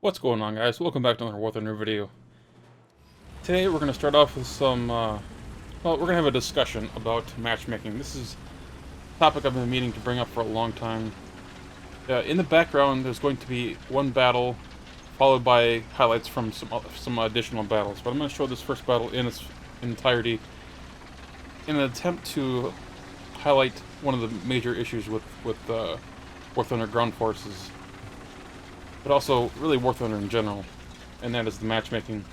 What's going on, guys? Welcome back to another War Thunder video. Today we're going to start off with some, well, we're going to have a discussion about matchmaking. This is a topic I've been meaning to bring up for a long time. In the background, there's going to be one battle, followed by highlights from some additional battles. But I'm going to show this first battle in its entirety in an attempt to highlight one of the major issues with War Thunder ground forces, but also really War Thunder in general, and that is the matchmaking.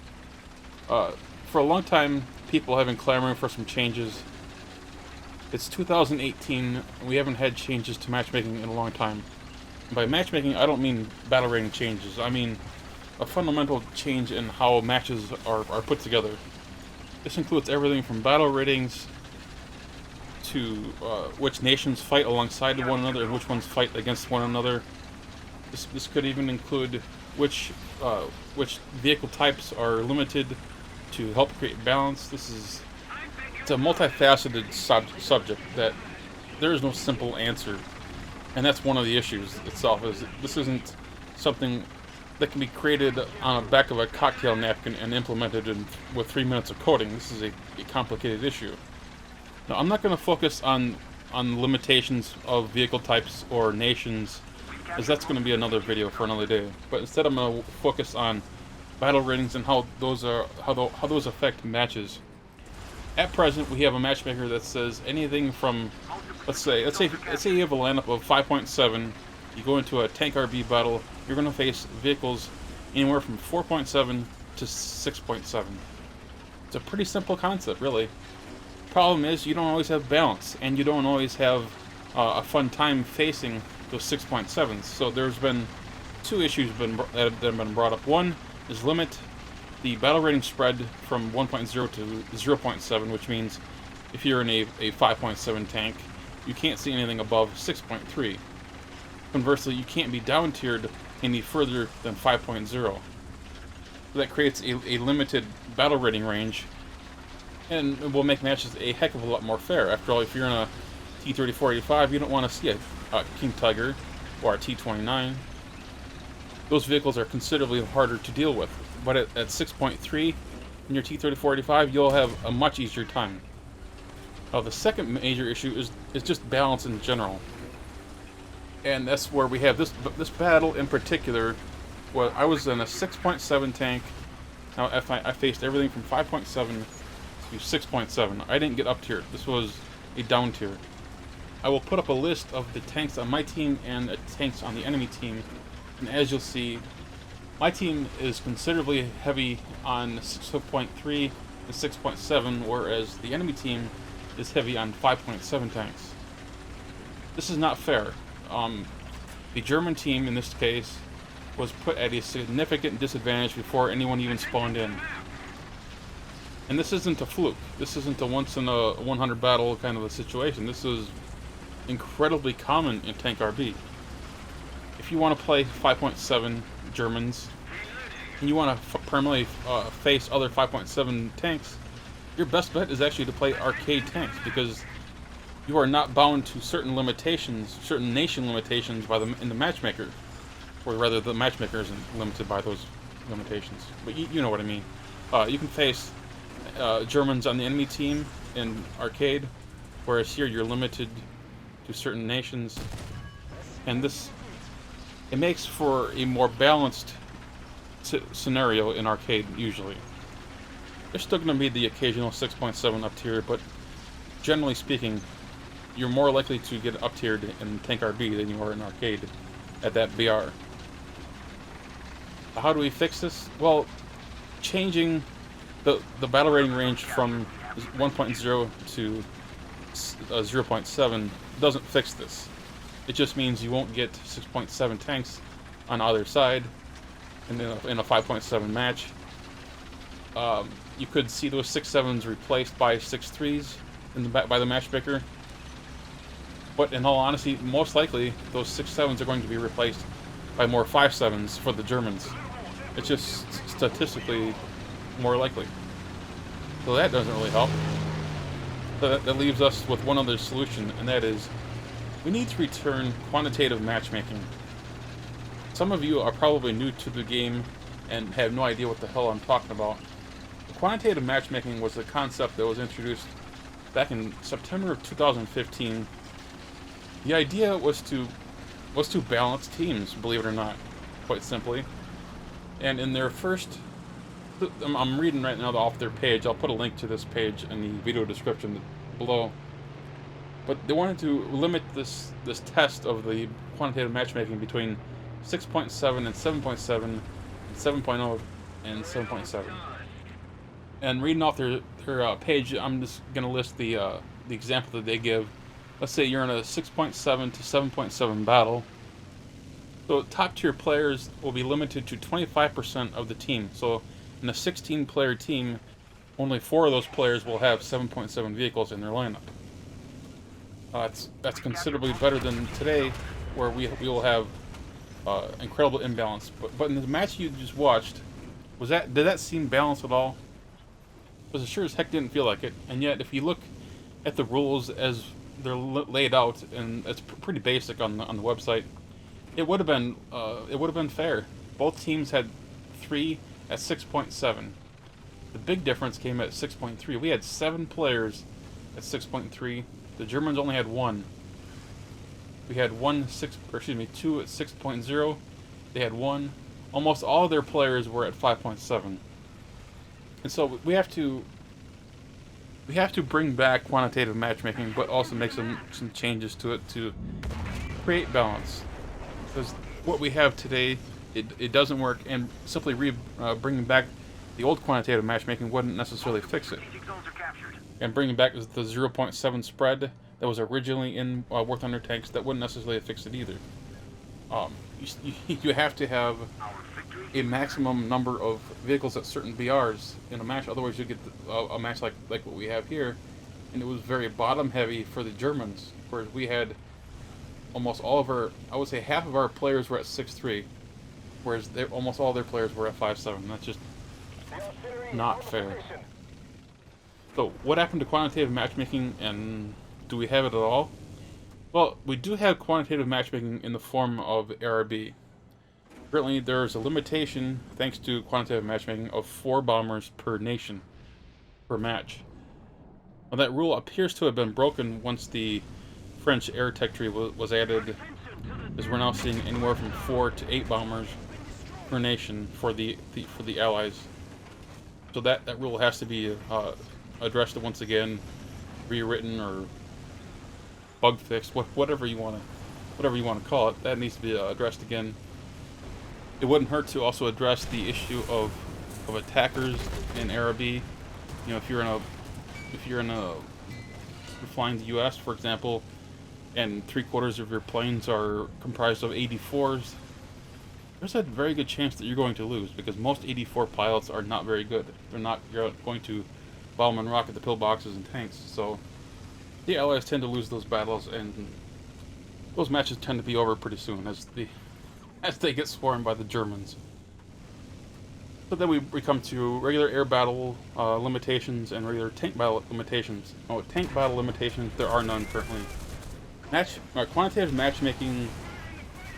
For a long time, people have been clamoring for some changes. It's 2018, and we haven't had changes to matchmaking in a long time. And by matchmaking, I don't mean battle rating changes. I mean a fundamental change in how matches are put together. This includes everything from battle ratings to which nations fight alongside one another and which ones fight against one another. This could even include which vehicle types are limited to help create balance. It's a multifaceted subject that there is no simple answer, and that's one of the issues itself. Is this isn't something that can be created on the back of a cocktail napkin and implemented with 3 minutes of coding. This is a complicated issue. Now, I'm not going to focus on limitations of vehicle types or nations, as that's going to be another video for another day. But instead, I'm going to focus on battle ratings and how those affect matches. At present, we have a matchmaker that says anything from, let's say you have a lineup of 5.7. You go into a tank RB battle. You're going to face vehicles anywhere from 4.7 to 6.7. It's a pretty simple concept, really. Problem is, you don't always have balance, and you don't always have a fun time facing those 6.7s. So there's been two issues that have been brought up. One is limit the battle rating spread from 1.0 to 0.7, which means if you're in a 5.7 tank, you can't see anything above 6.3. Conversely, you can't be down tiered any further than 5.0. So that creates a limited battle rating range, and it will make matches a heck of a lot more fair. After all, if you're in a T-3485, you don't want to see a King Tiger or a T-29. Those vehicles are considerably harder to deal with. But at 6.3 in your T-3485, you'll have a much easier time. Now, the second major issue is just balance in general. And that's where we have this battle in particular. Well, I was in a 6.7 tank. Now, I faced everything from 5.7 to 6.7. I didn't get up tiered. This was a down tier. I will put up a list of the tanks on my team and the tanks on the enemy team, and as you'll see, my team is considerably heavy on 6.3 and 6.7, whereas the enemy team is heavy on 5.7 tanks. This is not fair. The German team, in this case, was put at a significant disadvantage before anyone even spawned in. And this isn't a fluke. This isn't a once in a 100 battle kind of a situation. This is incredibly common in tank RB. If you want to play 5.7 Germans and you want to permanently face other 5.7 tanks, your best bet is actually to play arcade tanks, because you are not bound to certain limitations, certain nation limitations in the matchmaker, or rather the matchmaker isn't limited by those limitations. But you know what I mean. You can face Germans on the enemy team in arcade, whereas here you're limited to certain nations, and it makes for a more balanced scenario in arcade usually. There's still going to be the occasional 6.7 up tier, but generally speaking, you're more likely to get up tiered in tank RB than you are in arcade at that BR. How do we fix this? Well, changing the battle rating range from 1.0 to 0.7 doesn't fix this. It just means you won't get 6.7 tanks on either side in a 5.7 match. You could see those 6.7s replaced by 6.3s by the matchmaker. But in all honesty, most likely those 6.7s are going to be replaced by more 5.7s for the Germans. It's just statistically more likely. So that doesn't really help. That leaves us with one other solution, and that is we need to return quantitative matchmaking. some of you are probably new to the game and have no idea what the hell I'm talking about. Quantitative matchmaking was a concept that was introduced back in September of 2015. The idea was to balance teams, believe it or not, quite simply. And in their first, I'm reading right now off their page. I'll put a link to this page in the video description below. But they wanted to limit this test of the quantitative matchmaking between 6.7 and 7.7, and 7.0 and 7.7. And reading off their page, I'm just going to list the example that they give. Let's say you're in a 6.7 to 7.7 battle. So top tier players will be limited to 25% of the team. So in a 16-player team, only 4 of those players will have 7.7 vehicles in their lineup. That's considerably better than today, where we will have incredible imbalance. But in the match you just watched, did that seem balanced at all? Because it sure as heck didn't feel like it. And yet, if you look at the rules as they're laid out, and it's pretty basic on the website, it would have been fair. Both teams had 3 at 6.7. The big difference came at 6.3. We had 7 players at 6.3. The Germans only had 1. We had 2 at 6.0. They had 1. Almost all of their players were at 5.7. And so we have to bring back quantitative matchmaking, but also make some changes to it to create balance. Because what we have today, it doesn't work, and simply bringing back the old quantitative matchmaking wouldn't necessarily fix it. And bringing back the 0.7 spread that was originally in War Thunder tanks, that wouldn't necessarily fix it either. You have to have a maximum number of vehicles at certain BRs in a match, otherwise you get a match like what we have here. And it was very bottom heavy for the Germans, whereas we had almost all of our, I would say half of our players were at 6.3, whereas almost all their players were at 5.7. That's just not fair. So what happened to quantitative matchmaking, and do we have it at all? Well, we do have quantitative matchmaking in the form of ARB. Currently, there is a limitation, thanks to quantitative matchmaking, of 4 bombers per nation, per match. Now, that rule appears to have been broken once the French air tech tree was added, as we're now seeing anywhere from 4 to 8 bombers per nation for the Allies. So that rule has to be addressed once again, rewritten or bug fixed, whatever you want to call it. That needs to be addressed again. It wouldn't hurt to also address the issue of attackers in ARB. You know, if you're flying the U.S., for example, and 3/4 of your planes are comprised of 84s, there's a very good chance that you're going to lose, because most 84 pilots are not very good. You're going to bomb and rocket the pillboxes and tanks. So the Allies tend to lose those battles, and those matches tend to be over pretty soon as they get swarmed by the Germans. So then we come to regular air battle limitations and regular tank battle limitations. Oh, tank battle limitations, there are none currently. Quantitative matchmaking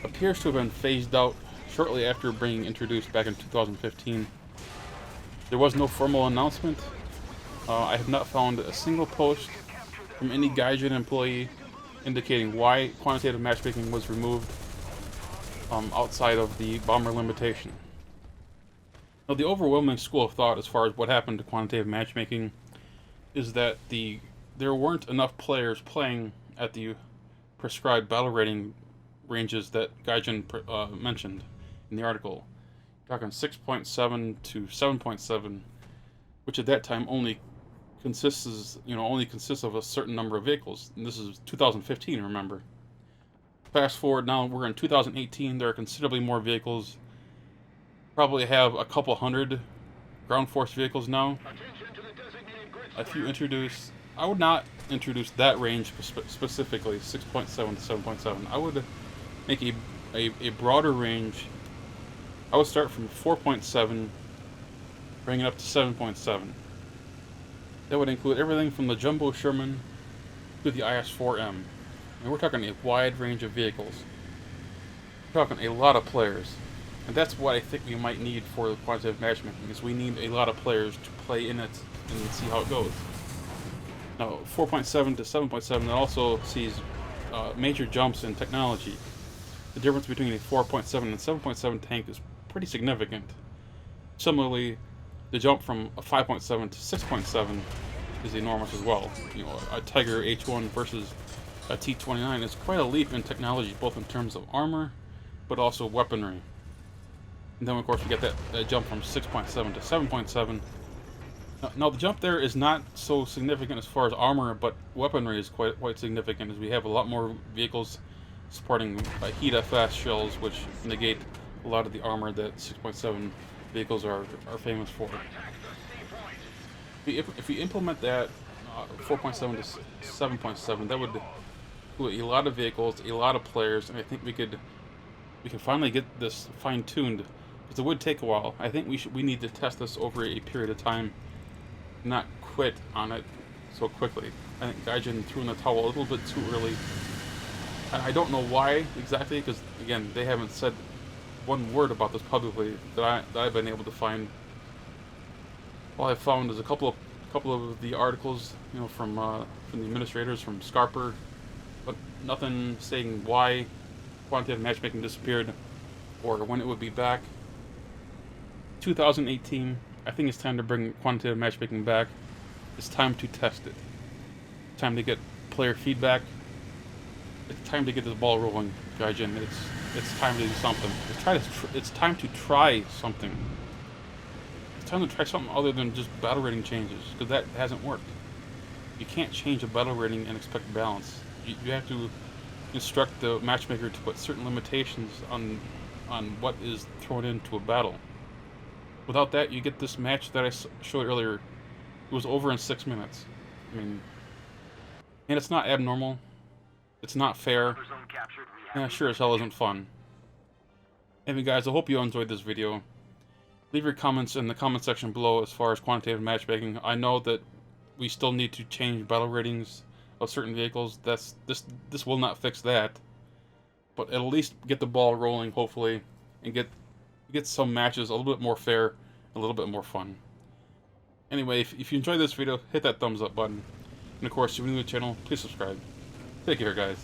appears to have been phased out shortly after being introduced back in 2015. There was no formal announcement. I have not found a single post from any Gaijin employee indicating why quantitative matchmaking was removed outside of the bomber limitation. Now, the overwhelming school of thought as far as what happened to quantitative matchmaking is that there weren't enough players playing at the prescribed battle rating ranges that Gaijin mentioned in the article. We're talking 6.7 to 7.7, which at that time only consists of a certain number of vehicles. And this is 2015, remember. Fast forward now, we're in 2018. There are considerably more vehicles. Probably have a couple hundred ground force vehicles now. If you introduce, I would not introduce that range specifically, 6.7 to 7.7. I would make a broader range. I would start from 4.7, bring it up to 7.7. That would include everything from the Jumbo Sherman to the IS-4M. And we're talking a wide range of vehicles. We're talking a lot of players. And that's what I think we might need for the quantitative matchmaking, is we need a lot of players to play in it and see how it goes. Now, 4.7 to 7.7, that also sees major jumps in technology. The difference between a 4.7 and 7.7 tank is pretty significant. Similarly, the jump from a 5.7 to 6.7 is enormous as well. You know, a Tiger H1 versus a T29 is quite a leap in technology, both in terms of armor, but also weaponry. And then, of course, we get that jump from 6.7 to 7.7. Now, the jump there is not so significant as far as armor, but weaponry is quite significant, as we have a lot more vehicles supporting heat-fast shells, which negate a lot of the armor that 6.7 vehicles are famous for. If we implement that 4.7 to 7.7, that would do a lot of vehicles, a lot of players, and I think we can finally get this fine-tuned. Because it would take a while. I think we need to test this over a period of time, not quit on it so quickly. I think Gaijin threw in the towel a little bit too early. I don't know why exactly, because again, they haven't said one word about this publicly that I've been able to find. All I've found is a couple of the articles, you know, from the administrators, from Scarper, but nothing saying why quantitative matchmaking disappeared or when it would be back. 2018, I think it's time to bring quantitative matchmaking back. It's time to test it. It's time to get player feedback. It's time to get this ball rolling, Gaijin. It's time to do something. It's time to try something. It's time to try something other than just battle rating changes, because that hasn't worked. You can't change a battle rating and expect balance. You have to instruct the matchmaker to put certain limitations on what is thrown into a battle. Without that, you get this match that I showed earlier. It was over in 6 minutes. I mean, and it's not abnormal. It's not fair. And it sure as hell isn't fun. Anyway, guys, I hope you enjoyed this video. Leave your comments in the comment section below as far as quantitative matchmaking. I know that we still need to change battle ratings of certain vehicles. This will not fix that. But at least get the ball rolling, hopefully, and get some matches a little bit more fair, a little bit more fun. Anyway, if you enjoyed this video, hit that thumbs up button. And of course, if you're new to the channel, please subscribe. Take care, guys.